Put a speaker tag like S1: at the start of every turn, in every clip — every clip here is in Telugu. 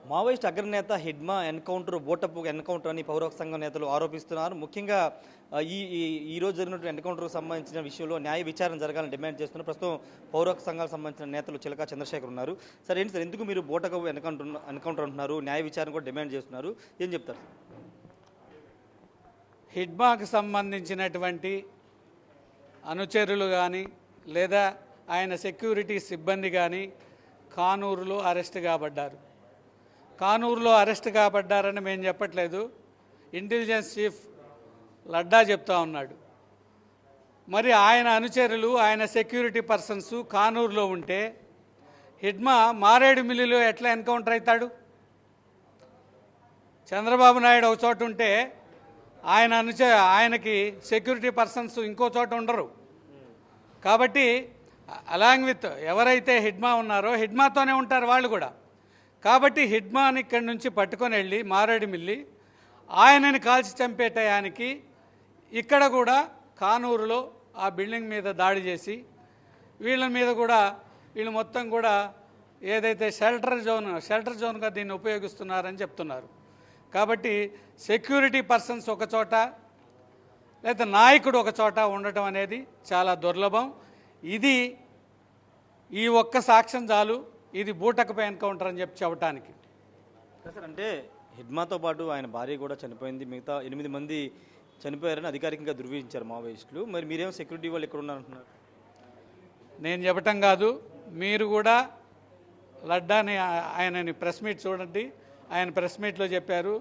S1: మావోయిస్ట్ అగ్రనేత హిడ్మా ఎన్కౌంటర్ ఓటపు ఎన్కౌంటర్ అని పౌర సంఘం నేతలు ఆరోపిస్తున్నారు. ముఖ్యంగా ఈ రోజు జరిగినటువంటి ఎన్కౌంటర్కు సంబంధించిన విషయంలో న్యాయ విచారణ జరగాలని డిమాండ్ చేస్తున్నారు. ప్రస్తుతం పౌర సంఘాలకు సంబంధించిన నేతలు చిలకా చంద్రశేఖర్ ఉన్నారు. సార్ ఏంటి సార్, ఎందుకు మీరు బోటకు ఎన్కౌంటర్ అంటున్నారు, న్యాయ విచారణ కూడా డిమాండ్ చేస్తున్నారు, ఏం చెప్తారు?
S2: హిడ్మాకు సంబంధించినటువంటి అనుచరులు కానీ లేదా ఆయన సెక్యూరిటీ సిబ్బంది కానీ కానూరులో అరెస్ట్ కాబడ్డారు. కానూరులో అరెస్ట్ కాబడ్డారని మేము చెప్పట్లేదు, ఇంటెలిజెన్స్ చీఫ్ లడ్డా చెప్తా ఉన్నాడు. మరి ఆయన అనుచరులు, ఆయన సెక్యూరిటీ పర్సన్స్ కానూరులో ఉంటే హిడ్మా మారేడుమిల్లిలో ఎట్లా ఎన్కౌంటర్ అవుతాడు? చంద్రబాబు నాయుడు ఒక చోట ఉంటే ఆయనకి సెక్యూరిటీ పర్సన్స్ ఇంకో చోట ఉండరు. కాబట్టి అలాంగ్ విత్ ఎవరైతే హిడ్మా ఉన్నారో హిడ్మాతోనే ఉంటారు వాళ్ళు కూడా. కాబట్టి హిడ్మాని ఇక్కడి నుంచి పట్టుకొని వెళ్ళి మారేడుమిల్లి ఆయనని కాల్చి చంపే టయానికి ఇక్కడ కూడా కానూరులో ఆ బిల్డింగ్ మీద దాడి చేసి వీళ్ళ మీద కూడా వీళ్ళు మొత్తం కూడా ఏదైతే షెల్టర్ జోన్గా దీన్ని ఉపయోగిస్తున్నారని చెప్తున్నారు. కాబట్టి సెక్యూరిటీ పర్సన్స్ ఒక చోట లేదా నాయకుడు ఒక చోట ఉండటం అనేది చాలా దుర్లభం. ఈ ఒక్క సాక్ష్యం చాలు ఇది బూటకపై ఎన్కౌంటర్ అని చెప్పడానికి.
S1: సార్, అంటే హిడ్మాతో పాటు ఆయన భార్య కూడా చనిపోయింది, మిగతా 8 మంది చనిపోయారని అధికారికంగా ధృవీకరించారు మావోయిస్టులు. మరి మీరేమో సెక్యూరిటీ వాళ్ళు ఎక్కడ ఉన్నారంటున్నారు?
S2: నేను చెప్పటం కాదు, మీరు కూడా లడ్డాని ఆయనని ప్రెస్ మీట్ చూడండి. ఆయన ప్రెస్ మీట్లో చెప్పారు,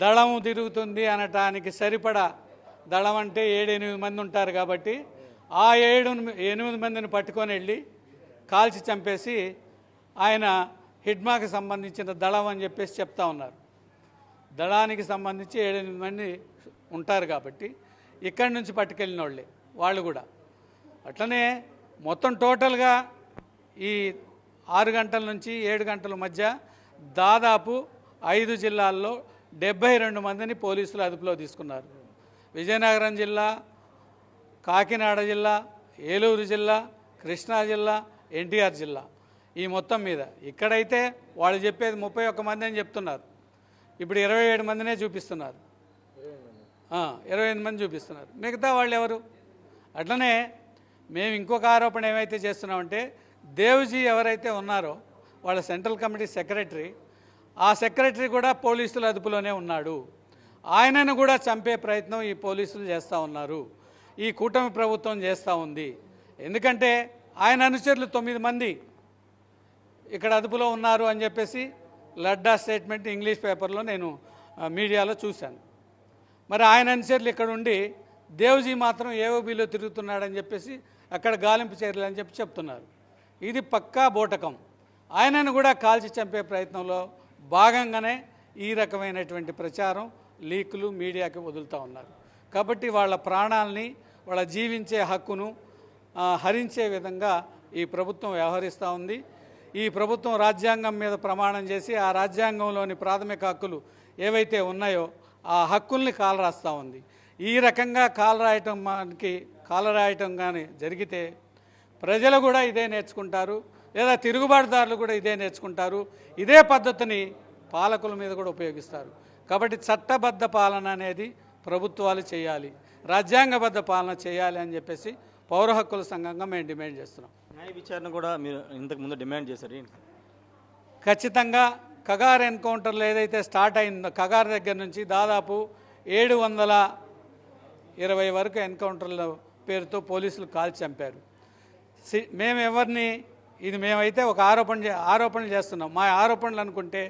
S2: దళం తిరుగుతుంది అనటానికి సరిపడా దళం అంటే 7-8 మంది ఉంటారు. కాబట్టి ఆ 7-8 మందిని పట్టుకొని వెళ్ళి కాల్చి చంపేసి ఆయన హిడ్మాకి సంబంధించిన దళం అని చెప్పేసి చెప్తా ఉన్నారు. దళానికి సంబంధించి 7-8 మంది ఉంటారు కాబట్టి ఇక్కడి నుంచి పట్టుకెళ్ళిన వాళ్ళు కూడా. అట్లనే మొత్తం టోటల్గా ఈ 6 గంటల నుంచి 7 గంటల మధ్య దాదాపు 5 జిల్లాల్లో 72 మందిని పోలీసులు అదుపులో తీసుకున్నారు. విజయనగరం జిల్లా, కాకినాడ జిల్లా, ఏలూరు జిల్లా, కృష్ణా జిల్లా, ఎన్టీఆర్ జిల్లా, ఈ మొత్తం మీద. ఇక్కడైతే వాళ్ళు చెప్పేది 31 మంది అని చెప్తున్నారు, ఇప్పుడు 27 మందినే చూపిస్తున్నారు. 28 మంది చూపిస్తున్నారు, మిగతా వాళ్ళు ఎవరు? అట్లనే మేము ఇంకొక ఆరోపణ ఏమైతే చేస్తున్నామంటే, దేవ్జీ ఎవరైతే ఉన్నారో వాళ్ళ సెంట్రల్ కమిటీ సెక్రటరీ, ఆ సెక్రటరీ కూడా పోలీసుల అదుపులోనే ఉన్నాడు. ఆయనను కూడా చంపే ప్రయత్నం ఈ పోలీసులు చేస్తూ ఉన్నారు, ఈ కూటమి ప్రభుత్వం చేస్తూ ఉంది. ఎందుకంటే ఆయన అనుచరులు 9 మంది ఇక్కడ అదుపులో ఉన్నారు అని చెప్పేసి లడ్డా స్టేట్మెంట్ ఇంగ్లీష్ పేపర్లో నేను మీడియాలో చూశాను. మరి ఆయన అనుచరులు ఇక్కడ ఉండి దేవ్జీ మాత్రం ఏఓబీలో తిరుగుతున్నాడని చెప్పేసి అక్కడ గాలింపు చర్యలు అని చెప్తున్నారు. ఇది పక్కా బోటకం. ఆయనను కూడా కాల్చి చంపే ప్రయత్నంలో భాగంగానే ఈ రకమైనటువంటి ప్రచారం, లీకులు మీడియాకి వదులుతూ ఉన్నారు. కాబట్టి వాళ్ళ ప్రాణాలని, వాళ్ళ జీవించే హక్కును హరించే విధంగా ఈ ప్రభుత్వం వ్యవహరిస్తూ ఉంది. ఈ ప్రభుత్వం రాజ్యాంగం మీద ప్రమాణం చేసి ఆ రాజ్యాంగంలోని ప్రాథమిక హక్కులు ఏవైతే ఉన్నాయో ఆ హక్కుల్ని కాలరాస్తూ ఉంది. ఈ రకంగా కాలరాయటం కానీ జరిగితే ప్రజలు కూడా ఇదే నేర్చుకుంటారు, లేదా తిరుగుబాటుదారులు కూడా ఇదే నేర్చుకుంటారు. ఇదే పద్ధతిని పాలకుల మీద కూడా ఉపయోగిస్తారు. కాబట్టి చట్టబద్ధ పాలన అనేది ప్రభుత్వాలు చేయాలి, రాజ్యాంగబద్ధ పాలన చేయాలి అని చెప్పేసి పౌర హక్కుల సంఘంగా మేము డిమాండ్ చేస్తున్నాం.
S1: న్యాయ విచారణ కూడా మీరు ఇంతకుముందు డిమాండ్ చేశారు.
S2: ఖచ్చితంగా కగార్ ఎన్కౌంటర్లు ఏదైతే స్టార్ట్ అయిందో, కగార్ దగ్గర నుంచి దాదాపు 720 వరకు ఎన్కౌంటర్ల పేరుతో పోలీసులు కాల్చి చంపారు. మేము ఎవరిని ఇది మేమైతే ఒక ఆరోపణలు చేస్తున్నాం. మా ఆరోపణలు అనుకుంటే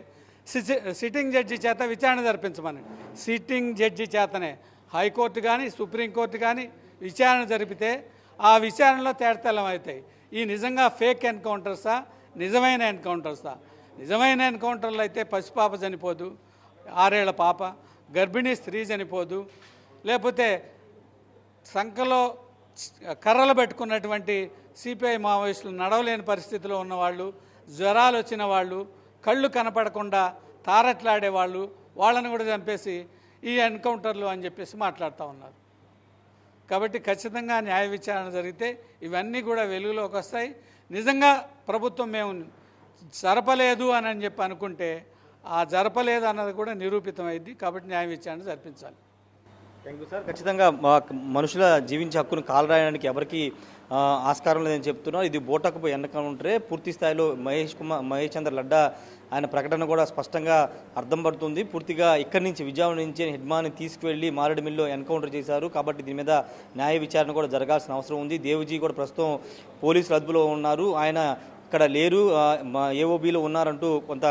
S2: సిట్టింగ్ జడ్జి చేత విచారణ జరిపించమని, సిట్టింగ్ జడ్జి చేతనే హైకోర్టు కానీ సుప్రీంకోర్టు కానీ విచారణ జరిపితే ఆ విచారణలో తేటతెల్లం అవుతాయి. ఈ నిజంగా ఫేక్ ఎన్కౌంటర్సా, నిజమైన ఎన్కౌంటర్సా? నిజమైన ఎన్కౌంటర్లు అయితే పసిపాప చనిపోదు, 6 ఏళ్ల పాప, గర్భిణీ స్త్రీ చనిపోదు, లేకపోతే సంఖలో కర్రలు పెట్టుకున్నటువంటి సిపిఐ మావోయిస్టులు, నడవలేని పరిస్థితిలో ఉన్నవాళ్ళు, జ్వరాలు వచ్చిన వాళ్ళు, కళ్ళు కనపడకుండా తారట్లాడేవాళ్ళు, వాళ్ళని కూడా చంపేసి ఈ ఎన్కౌంటర్లు అని చెప్పేసి మాట్లాడుతూ ఉన్నారు. కాబట్టి ఖచ్చితంగా న్యాయ విచారణ జరిగితే ఇవన్నీ కూడా వెలుగులోకి వస్తాయి. నిజంగా ప్రభుత్వం మేము జరపలేదు అని చెప్పి అనుకుంటే జరపలేదు అన్నది కూడా నిరూపితమైంది. కాబట్టి న్యాయ విచారణ జరిపించాలి.
S1: Thank you sir. ఖచ్చితంగా మనుషుల జీవించే హక్కును కాలరాయడానికి ఎవరికి ఆస్కారం లేదని చెప్తున్నారు. ఇది బోటకపు ఎన్కౌంటరే. పూర్తి స్థాయిలో మహేష్ చంద్ర లడ్డా ఆయన ప్రకటన కూడా స్పష్టంగా అర్థం పడుతుంది. పూర్తిగా ఇక్కడి నుంచి విజయవాడ నుంచి హిడ్మాని తీసుకువెళ్ళి మారేడుమిల్లో ఎన్కౌంటర్ చేశారు. కాబట్టి దీని మీద న్యాయ విచారణ కూడా జరగాల్సిన అవసరం ఉంది. దేవుజీ కూడా ప్రస్తుతం పోలీసుల అదుపులో ఉన్నారు. ఆయన ఇక్కడ లేరు, ఏఓబీలో ఉన్నారంటూ కొంత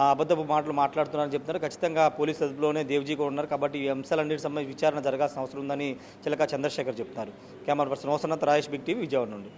S1: అబద్ధపు మాటలు మాట్లాడుతున్నారని చెప్తున్నారు. ఖచ్చితంగా పోలీసు అదుపులోనే దేవ్జీ కూడా ఉన్నారు. కాబట్టి ఈ అంశాలన్నిటి సంబంధించి విచారణ జరగాల్సిన అవసరం ఉందని చిలక చంద్రశేఖర్ చెప్తున్నారు. Camera person Osannath, Rayesh, Big TV, Vijayawada నుండి.